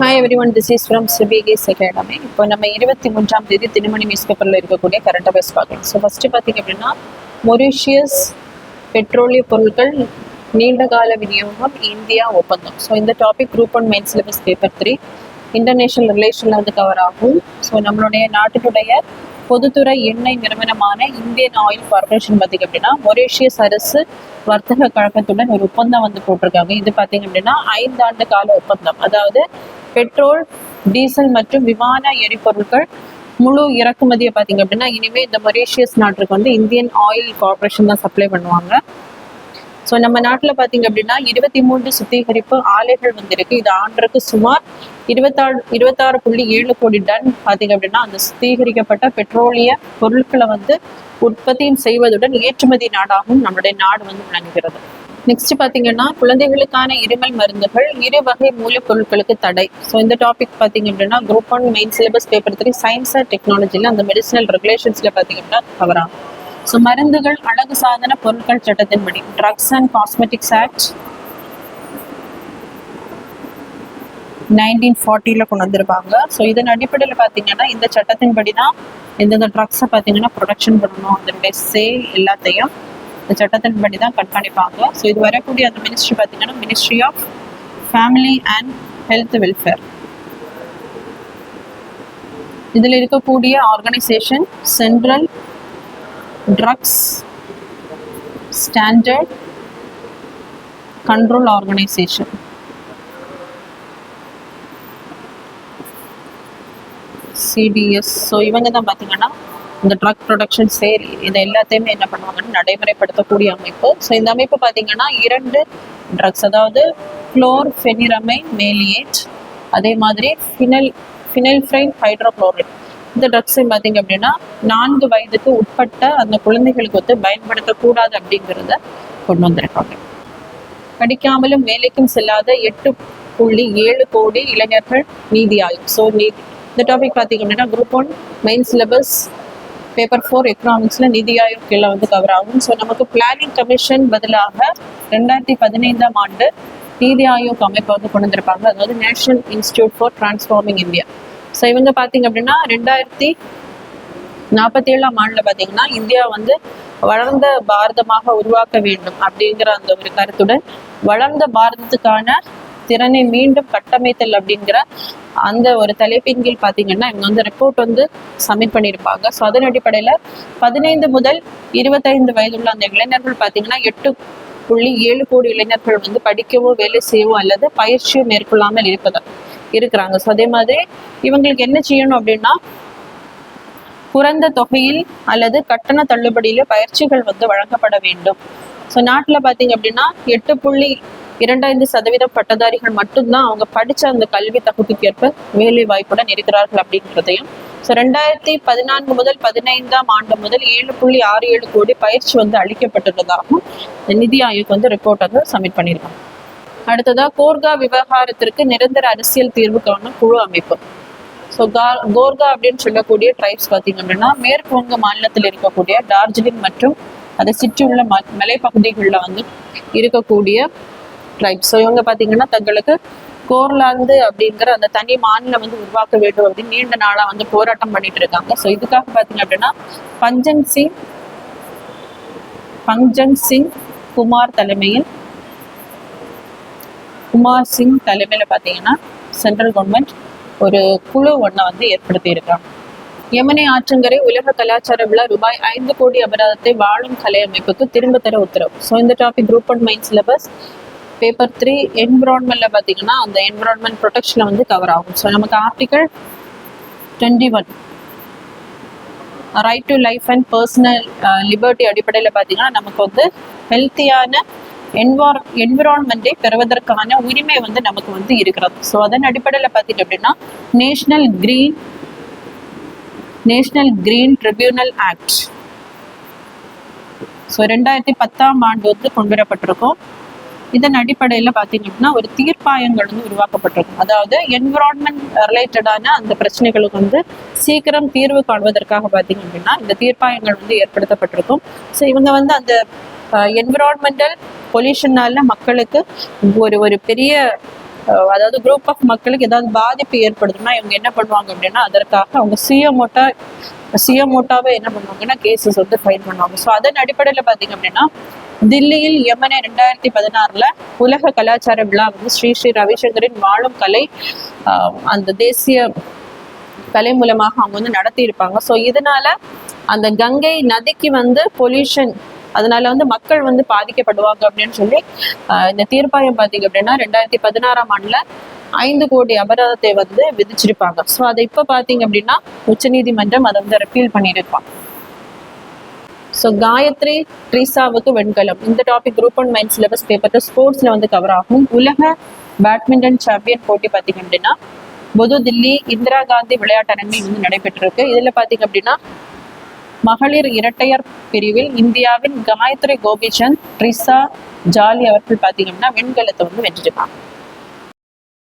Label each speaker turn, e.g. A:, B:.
A: Hi everyone, this is from CBK's academy. இப்போ நம்ம 23ஆம் தேதி தினமணி நியூஸ் பேப்பரில் இருக்கக்கூடிய கரண்ட் அஃபேர்ஸ் பார்க்கலாம். ஸோ ஃபஸ்ட்டு பார்த்திங்க அப்படின்னா, மொரீஷியஸ் பெட்ரோலிய பொருட்கள் நீண்டகால விநியோகம் இந்தியா ஒப்பந்தம். ஸோ இந்த topic group 1 main syllabus paper 3 international ரிலேஷனில் வந்து கவர் ஆகும். ஸோ நம்மளுடைய நாட்டினுடைய பொதுத்துறை எண்ணெய் நிறுவனமான இந்தியன் ஆயில் கார்பரேஷன் பார்த்திங்க அப்படின்னா மொரீஷியஸ் அரசு வர்த்தக கழகத்துடன் ஒரு ஒப்பந்தம் வந்து போட்டிருக்காங்க. இது பார்த்திங்க அப்படின்னா 5 ஆண்டு கால ஒப்பந்தம். அதாவது பெட்ரோல், டீசல் மற்றும் விமான எரிபொருட்கள் முழு இறக்குமதியை பார்த்திங்க அப்படின்னா இனிமேல் இந்த மொரீஷியஸ் நாட்டுக்கு வந்து இந்தியன் ஆயில் கார்பரேஷன் தான் சப்ளை பண்ணுவாங்க. ஸோ நம்ம நாட்டில் பார்த்திங்க அப்படின்னா 23 சுத்திகரிப்பு ஆலைகள் வந்து இருக்கு. இது ஆண்டுக்கு சுமார் 26.7 கோடி டன் பார்த்திங்க அப்படின்னா அந்த சுத்திகரிக்கப்பட்ட பெட்ரோலிய பொருட்களை வந்து உற்பத்தியும் செய்வதுடன் ஏற்றுமதி நாடாகவும் நம்மளுடைய நாடு வந்து விளங்குகிறது. நெக்ஸ்ட் பார்த்தீங்கன்னா, குழந்தைகளுக்கான இருமல் மருந்துகள் 2 வகை மூலப்பொருட்களுக்கு தடை. ஸோ இந்த டாபிக் பார்த்தீங்க அப்படின்னா group 1 main syllabus paper 3 science and டெக்னாலஜியில் அந்த மெடிசினல் ரெகுலேஷன்ஸில் பார்த்தீங்க அப்படின்னா கவர் ஆகும். ஸோ மருந்துகள் அழகு சாதன பொருட்கள் சட்டத்தின்படி ட்ரக்ஸ் அண்ட் காஸ்மெட்டிக்ஸ் ஆக்ட் 1940 கொண்டு வந்திருப்பாங்க. ஸோ இதன் அடிப்படையில் பார்த்தீங்கன்னா இந்த சட்டத்தின்படி தான் எந்தெந்த ட்ரக்ஸை பார்த்தீங்கன்னா ப்ரொடக்ஷன் பண்ணணும், அதனுடைய சேல் எல்லாத்தையும் இந்த சட்டத்தின்படி தான் கண்காணிப்பாங்க. ஸோ இது வரக்கூடிய அந்த மினிஸ்ட்ரி பார்த்தீங்கன்னா ministry of family and health welfare. இதில் இருக்கக்கூடிய organisation central drugs standard control organisation. CDS. So இவங்க தான் பார்த்தீங்கன்னா இந்த ட்ரக் ப்ரொடக்ஷன் சேல் இதை எல்லாத்தையுமே என்ன பண்ணுவாங்கன்னு நடைமுறைப்படுத்தக்கூடிய அமைப்பு. ஸோ இந்த அமைப்பு பார்த்தீங்கன்னா 2 ட்ரக்ஸ், அதாவது குளோர்ஃபெனிரமைன் மேலியேட், அதே மாதிரி ஃபினைல்ஃப்ரைன் ஹைட்ரோக்ளோரைட், இந்த ட்ரக்ஸையும் பார்த்தீங்க அப்படின்னா 4 வயதுக்கு உட்பட்ட அந்த குழந்தைகளுக்கு வந்து பயன்படுத்தக்கூடாது அப்படிங்கிறத கொண்டு வந்திருக்காங்க. படிக்காமலும் வேலைக்கும் செல்லாத 8.7 கோடி இளைஞர்கள் நீதி ஆயோக். ஸோ இந்த டாபிக் பார்த்தீங்க அப்படின்னா குரூப் 1 மெயின் சிலபஸ் பேப்பர் 4 எக்கனாமிக்ஸில் நிதி ஆயோக் கீழே வந்து கவர் ஆகும். ஸோ நமக்கு பிளானிங் கமிஷன் பதிலாக 2015ஆம் ஆண்டு நிதி ஆயோக் அமைப்பை வந்து கொண்டு வந்திருப்பாங்க. அதாவது national institute for transforming India. So இவங்க பார்த்தீங்க அப்படின்னா 2047ஆம் ஆண்டில் பார்த்தீங்கன்னா இந்தியா வந்து வளர்ந்த பாரதமாக உருவாக்க வேண்டும் அப்படிங்கிற அந்த ஒரு கருத்துடன் வளர்ந்த பாரதத்துக்கான திறனை மீண்டும் கட்டமைத்தல் அப்படிங்கிற அந்த ஒரு தலைப்பின் கீழ் பார்த்தீங்கன்னா இவங்க வந்து ரிப்போர்ட் வந்து சப்மிட் பண்ணியிருப்பாங்க. ஸோ அதன் அடிப்படையில் 15 முதல் 25 வயதுள்ள அந்த இளைஞர்கள் பார்த்தீங்கன்னா 8.7 கோடி இளைஞர்கள் வந்து படிக்கவோ வேலை செய்யவோ அல்லது பயிற்சியோ மேற்கொள்ளாமல் இருக்கிறாங்க. ஸோ அதே மாதிரி இவங்களுக்கு என்ன செய்யணும் அப்படின்னா குறைந்த தொகையில் அல்லது கட்டண தள்ளுபடியில பயிற்சிகள் வந்து வழங்கப்பட வேண்டும். ஸோ நாட்டில் பார்த்தீங்க அப்படின்னா 8.25% பட்டதாரிகள் மட்டும்தான் அவங்க படித்த அந்த கல்வி தகுதிக்கேற்ப வேலை வாய்ப்புடன் இருக்கிறார்கள் அப்படிங்கிறதையும், ஸோ 2014 முதல் 15ஆம் ஆண்டு முதல் 7.67 கோடி பயிற்சி வந்து அளிக்கப்பட்டுள்ளதாகவும் நிதி ஆயோக் வந்து ரிப்போர்ட் வந்து சப்மிட் பண்ணியிருக்காங்க. அடுத்ததா கோர்கா விவகாரத்திற்கு நிரந்தர அரசியல் தீர்வுக்கான குழு அமைப்பு. ஸோ கோர்கா அப்படின்னு சொல்லக்கூடிய ட்ரைப்ஸ் பார்த்தீங்க அப்படின்னா மேற்கு வங்க மாநிலத்தில் இருக்கக்கூடிய டார்ஜிலிங் மற்றும் அதை சுற்றியுள்ள மலைப்பகுதிகளில் வந்து இருக்கக்கூடிய ட்ரைப்ஸ். ஸோ இவங்க பார்த்தீங்கன்னா தங்களுக்கு கோர்லாந்து அப்படிங்கிற அந்த தனி மாநிலம் வந்து உருவாக்க வேண்டும் அப்படின்னு நீண்ட நாளாக வந்து போராட்டம் பண்ணிட்டு இருக்காங்க. ஸோ இதுக்காக பார்த்தீங்க அப்படின்னா பஞ்சன் சிங் குமார் சிங் தலைமையில் பார்த்தீங்கன்னா சென்ட்ரல் கவர்மெண்ட் ஒரு குழு ஒன்றை வந்து ஏற்படுத்தி இருக்காங்க. யமுனை ஆற்றங்கரை உலக கலாச்சார விழா ரூபாய் 5 கோடி அபராதத்தை வாழும் கலை அமைப்புக்கு திரும்ப தர உத்தரவு. ஸோ இந்த topic group 1 main syllabus paper 3 என்விரான்மெண்ட்ல பார்த்தீங்கன்னா அந்த என்விரான்மெண்ட் ப்ரொடெக்ஷனில் வந்து கவர் ஆகும். ஸோ நமக்கு article 21 right to life and personal liberty அடிப்படையில் பார்த்தீங்கன்னா நமக்கு வந்து ஹெல்த்தியான என்விரான்மெண்ட்டை பெறுவதற்கான உரிமை வந்து நமக்கு வந்து இருக்கிறது. ஸோ அதன் அடிப்படையில் பார்த்தீங்க அப்படின்னா national green tribunal act so 2010ஆம் ஆண்டு வந்து கொண்டு வரப்பட்டிருக்கும். இதன் அடிப்படையில் பார்த்தீங்க அப்படின்னா ஒரு தீர்ப்பாயங்கள் வந்து உருவாக்கப்பட்டிருக்கும். அதாவது என்விரான்மெண்ட் ரிலேட்டடான அந்த பிரச்சனைகளுக்கு வந்து சீக்கிரம் தீர்வு காண்பதற்காக பார்த்தீங்க அப்படின்னா இந்த தீர்ப்பாயங்கள் வந்து ஏற்படுத்தப்பட்டிருக்கும். ஸோ இவங்க வந்து அந்த என்விரான்மெண்டல் பொல்யூஷனால மக்களுக்கு ஒரு பெரிய அதாவது குரூப் ஆஃப் மக்களுக்கு ஏதாவது பாதிப்பு ஏற்படுதுன்னா இவங்க என்ன பண்ணுவாங்க அப்படின்னா அதற்காக அவங்க சுயமோட்டாவே என்ன பண்ணுவாங்கன்னா கேசஸ் வந்து ஃபைல் பண்ணுவாங்க. ஸோ அதன் அடிப்படையில் பார்த்தீங்க அப்படின்னா தில்லியில் யமனே 2016 உலக கலாச்சார விழா வந்து ஸ்ரீ ஸ்ரீ ரவிசங்கரின் வாழும் கலை அந்த தேசிய கலை மூலமாக அவங்க வந்து நடத்தி இருப்பாங்க. ஸோ இதனால அந்த கங்கை நதிக்கு வந்து பொல்யூஷன், அதனால வந்து மக்கள் வந்து பாதிக்கப்படுவாங்க அப்படின்னு சொல்லி இந்த தீர்ப்பாயம் பார்த்தீங்க அப்படின்னா 2016 5 கோடி அபராதத்தை வந்து விதிச்சிருப்பாங்க. ஸோ அதை இப்போ பார்த்தீங்க அப்படின்னா உச்சநீதிமன்றம் அதை வந்து ரெப்பீல் பண்ணியிருப்பாங்க. ஸோ காயத்ரி ட்ரீசாவுக்கு வெண்கலம், இந்த topic group 1 main syllabus paper ஸ்போர்ட்ஸ்ல வந்து கவர் ஆகும். உலக பேட்மிண்டன் சாம்பியன் போட்டி பார்த்தீங்க அப்படின்னா புது தில்லி இந்திரா காந்தி விளையாட்டரங்கில் வந்து நடைபெற்றிருக்கு. இதுல பாத்தீங்க அப்படின்னா மகளிர் இரட்டையர் பிரிவில் இந்தியாவின் காயத்ரி கோபிசந்த், ட்ரிசா ஜாலி அவர்கள் பாத்தீங்க அப்படின்னா வெண்கலத்தை வந்து வென்றிருக்காங்க.